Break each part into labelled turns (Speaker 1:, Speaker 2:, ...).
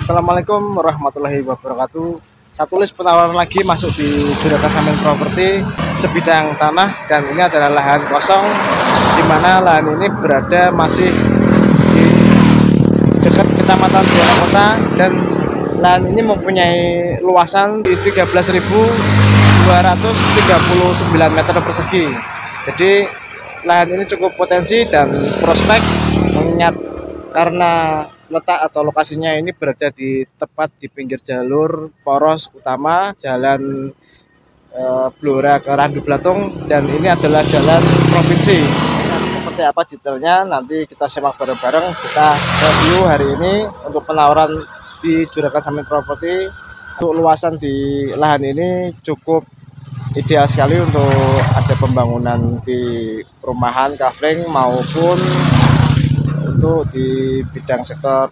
Speaker 1: Assalamualaikum warahmatullahi wabarakatuh. Satu list penawaran lagi masuk di Juragan Samin Property sebidang tanah, dan ini adalah lahan kosong di mana lahan ini berada masih di dekat Kecamatan Juara Kota, dan lahan ini mempunyai luasan di 13.239 meter persegi. Jadi lahan ini cukup potensi dan prospek, mengingat karena letak atau lokasinya ini berada di tepat di pinggir jalur poros utama jalan Blora ke Randu Blatung, dan ini adalah jalan provinsi. Nanti seperti apa detailnya nanti kita simak bareng-bareng. Kita review hari ini untuk penawaran di Juragan Samin Property. Untuk luasan di lahan ini cukup ideal sekali untuk ada pembangunan di perumahan, kafling maupun untuk di bidang sektor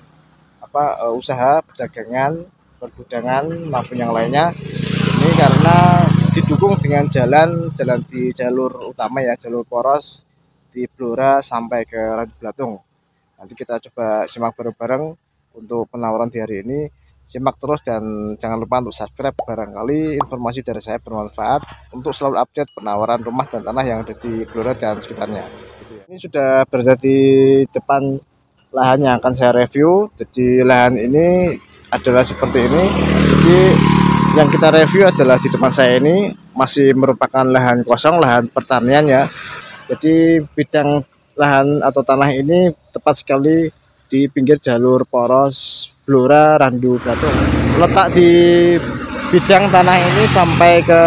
Speaker 1: usaha perdagangan, pergudangan maupun yang lainnya. Ini karena didukung dengan jalan di jalur utama ya, jalur poros di Blora sampai ke Randu Blatung. Nanti kita coba simak bareng-bareng untuk penawaran di hari ini. Simak terus dan jangan lupa untuk subscribe, barangkali informasi dari saya bermanfaat untuk selalu update penawaran rumah dan tanah yang ada di Blora dan sekitarnya. Ini sudah berada di depan lahan yang akan saya review. Jadi lahan ini adalah seperti ini. Jadi yang kita review adalah di depan saya ini masih merupakan lahan kosong, lahan pertanian ya. Jadi bidang lahan atau tanah ini tepat sekali di pinggir jalur poros Blora Randu Blatung. Letak di bidang tanah ini sampai ke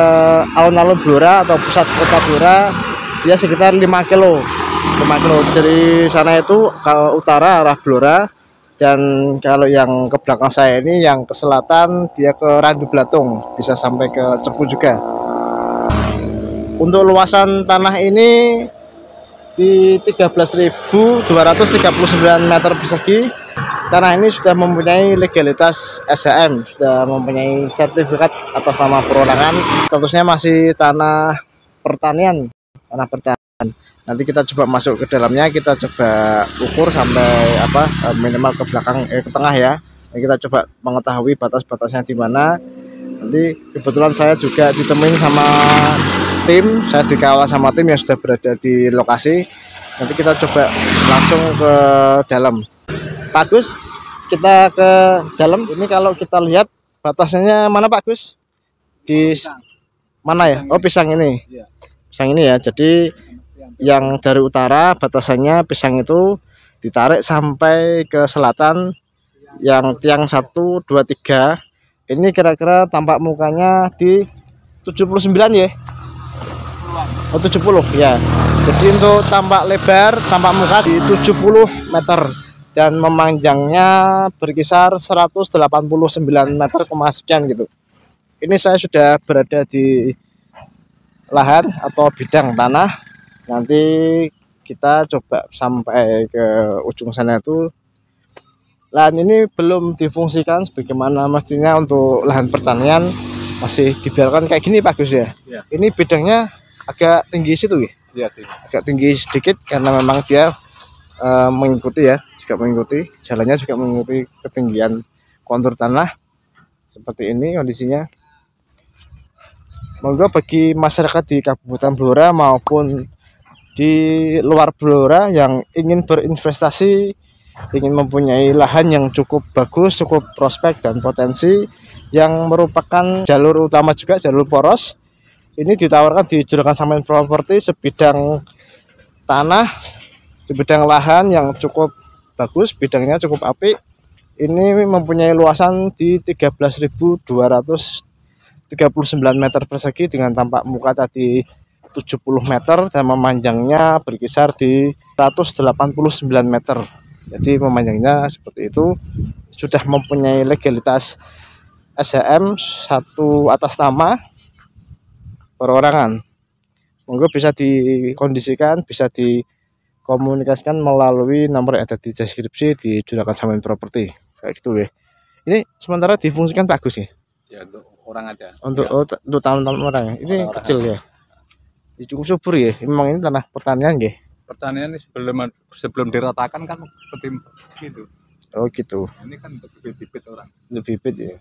Speaker 1: alun-alun Blora atau pusat kota Blora dia sekitar 5 kilo. Dari sana itu ke utara arah Blora, dan kalau yang ke belakang saya ini yang ke selatan dia ke Randu Blatung, bisa sampai ke Cepu juga. Untuk luasan tanah ini di 13.239 meter persegi. Tanah ini sudah mempunyai legalitas SHM, sudah mempunyai sertifikat atas nama perorangan. Statusnya masih tanah pertanian, Nanti kita coba masuk ke dalamnya, kita coba ukur sampai minimal ke belakang ke tengah ya. Nah, kita coba mengetahui batas-batasnya di mana. Nanti kebetulan saya juga ditemuin sama tim, saya dikawal sama tim yang sudah berada di lokasi. Nanti kita coba langsung ke dalam. Pak Gus, kita ke dalam. Ini kalau kita lihat batasnya mana Pak Gus? Di mana ya? Oh, pisang ini. Pisang ini ya. Jadi yang dari utara batasannya pisang itu ditarik sampai ke selatan, yang tiang 1, 2, 3 ini kira-kira tampak mukanya di 79 ya. Oh, 70 ya. Jadi untuk tampak lebar, tampak muka di 70 meter dan memanjangnya berkisar 189 meter sekian gitu. Ini saya sudah berada di lahan atau bidang tanah. Nanti kita coba sampai ke ujung sana. Itu lahan ini belum difungsikan sebagaimana mestinya untuk lahan pertanian, masih dibiarkan kayak gini Pak Gus ya. Ini bidangnya agak tinggi situ ya. Agak tinggi sedikit karena memang dia mengikuti jalannya juga mengikuti ketinggian kontur tanah. Seperti ini kondisinya. Moga bagi masyarakat di Kabupaten Blora maupun di luar Blora yang ingin berinvestasi, ingin mempunyai lahan yang cukup bagus, cukup prospek dan potensi, yang merupakan jalur utama juga, jalur poros, ini ditawarkan di Juragan Samin Property sebidang tanah, sebidang lahan yang cukup bagus, bidangnya cukup apik. Ini mempunyai luasan di 13.239 meter persegi dengan tampak muka tadi 70 meter dan memanjangnya berkisar di 189 meter. Jadi memanjangnya seperti itu. Sudah mempunyai legalitas SHM 1 atas nama perorangan. Monggo bisa dikondisikan, bisa dikomunikasikan melalui nomor yang ada di deskripsi di Juragan Samin Property. Kayak gitu ya. Ini sementara difungsikan Pak Gus ya?
Speaker 2: Ya, untuk orang aja.
Speaker 1: Untuk
Speaker 2: ya.
Speaker 1: Untuk tahun-tahun orang ya. Ini orang kecil ya. Cukup subur ya. Memang ini tanah pertanian ya.
Speaker 2: Pertanian ini sebelum diratakan kan seperti itu.
Speaker 1: Oh gitu.
Speaker 2: Ini kan untuk bibit-bibit orang.
Speaker 1: Untuk bibit ya.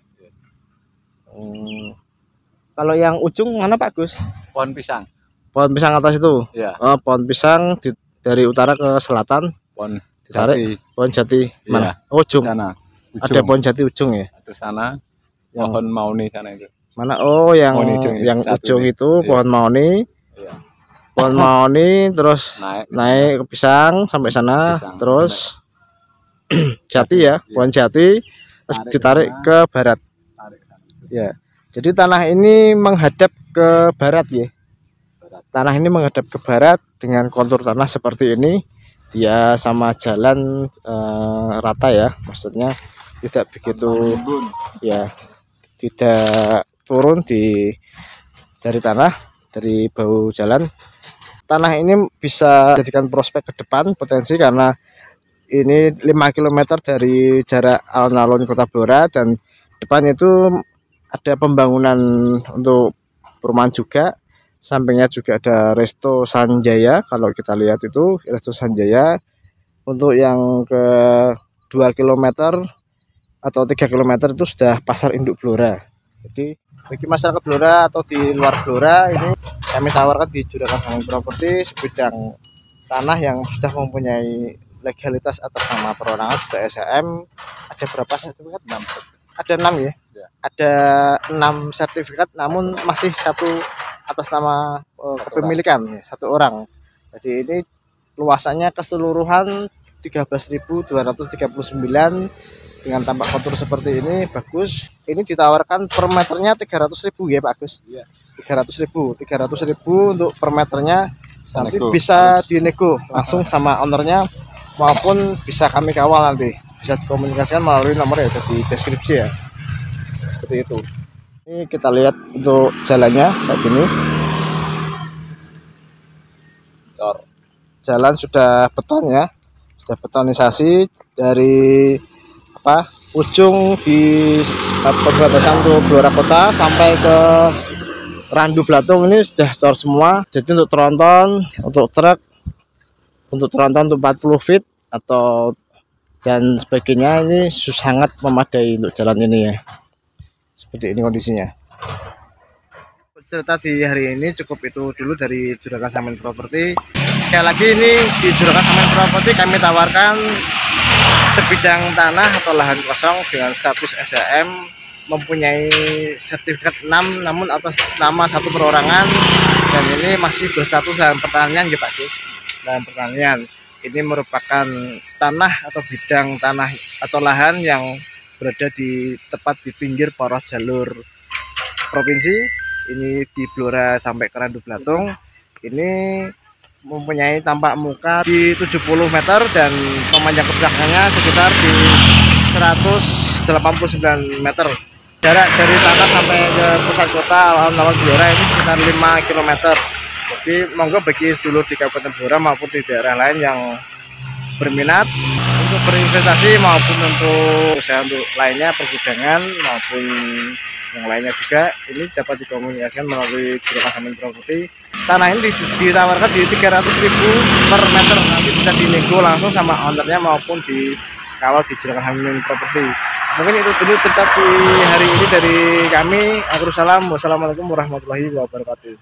Speaker 1: Kalau yang ujung mana Pak Gus?
Speaker 2: Pohon pisang.
Speaker 1: Pohon pisang atas itu.
Speaker 2: Iya.
Speaker 1: Oh, pohon pisang dari utara ke selatan.
Speaker 2: Pohon
Speaker 1: Ditarik.
Speaker 2: jati.
Speaker 1: Pohon jati mana?
Speaker 2: Iya.
Speaker 1: Oh, ujung.
Speaker 2: Sana. Ujung.
Speaker 1: Ada pohon jati ujung ya.
Speaker 2: Itu sana.
Speaker 1: Yang
Speaker 2: Pohon mauni sana itu.
Speaker 1: mana? Oh, yang
Speaker 2: yang
Speaker 1: ujung
Speaker 2: ini.
Speaker 1: itu
Speaker 2: Iya.
Speaker 1: pohon mauni.
Speaker 2: Iya.
Speaker 1: Pohon mauni terus naik ke pisang sampai sana,
Speaker 2: Pisang.
Speaker 1: terus jati ya, pohon jati terus ditarik ke barat. Ya. Jadi tanah ini menghadap ke barat ya. Tanah ini menghadap ke barat dengan kontur tanah seperti ini. Dia sama jalan rata ya, maksudnya tidak begitu ya, tidak turun dari tanah, dari bahu jalan. Tanah ini bisa jadikan prospek ke depan potensi karena ini 5 km dari jarak alun-alun Kota Blora, dan depannya itu ada pembangunan untuk perumahan juga. Sampingnya juga ada Resto Sanjaya. Kalau kita lihat itu Resto Sanjaya. Untuk yang ke 2 km atau 3 km itu sudah pasar induk Blora. Jadi bagi masyarakat Blora atau di luar Blora, ini kami tawarkan di Juragan Samin Properti sebidang tanah yang sudah mempunyai legalitas atas nama perorangan, sudah SHM. Ada berapa sertifikat? 6. Ada 6 ya? Ada 6 sertifikat, namun masih satu atas nama kepemilikan ya, satu orang. Jadi ini luasannya keseluruhan 13.239 dengan tampak kontur seperti ini, bagus. Ini ditawarkan per meternya 300.000 ya Pak Gus. Iya. 300.000 untuk per meternya. Nanti bisa dinego langsung sama ownernya maupun bisa kami kawal nanti. Bisa dikomunikasikan melalui nomor yang ada di deskripsi ya. Seperti itu. Ini kita lihat untuk jalannya kayak gini. Jalan sudah beton ya, sudah betonisasi dari ujung di perbatasan untuk Blora Kota sampai ke Randu Blatung ini sudah cor semua. Jadi untuk tronton, untuk truk, untuk tronton untuk 40 feet atau dan sebagainya ini sangat memadai untuk jalan ini ya. Seperti ini kondisinya. Cerita di hari ini cukup itu dulu dari Juragan Samin Properti. Sekali lagi ini di Juragan Samin Properti kami tawarkan sebidang tanah atau lahan kosong dengan status SHM, mempunyai sertifikat 6 namun atas nama satu perorangan, dan ini masih berstatus lahan pertanian ya Pak Gus. Lahan pertanian ini merupakan tanah atau bidang tanah atau lahan yang berada tepat di pinggir poros jalur provinsi. Ini di Blora sampai ke Randu Blatung. Ini mempunyai tampak muka di 70 meter dan pemanjang ke belakangnya sekitar di 189 meter. Jarak dari tanah sampai ke pusat kota alun-alun Blora ini sekitar 5 km. Jadi monggo bagi sedulur di Kabupaten Blora maupun di daerah lain yang berminat untuk berinvestasi maupun untuk usaha untuk lainnya, pergudangan maupun yang lainnya juga, ini dapat dikomunikasikan melalui Juragan Samin Properti. Tanah ini ditawarkan di 300.000 per meter, nanti bisa dinego langsung sama ownernya maupun dikawal di Juragan Samin Properti. Mungkin itu dulu cerita di hari ini dari kami. Wassalamualaikum warahmatullahi wabarakatuh.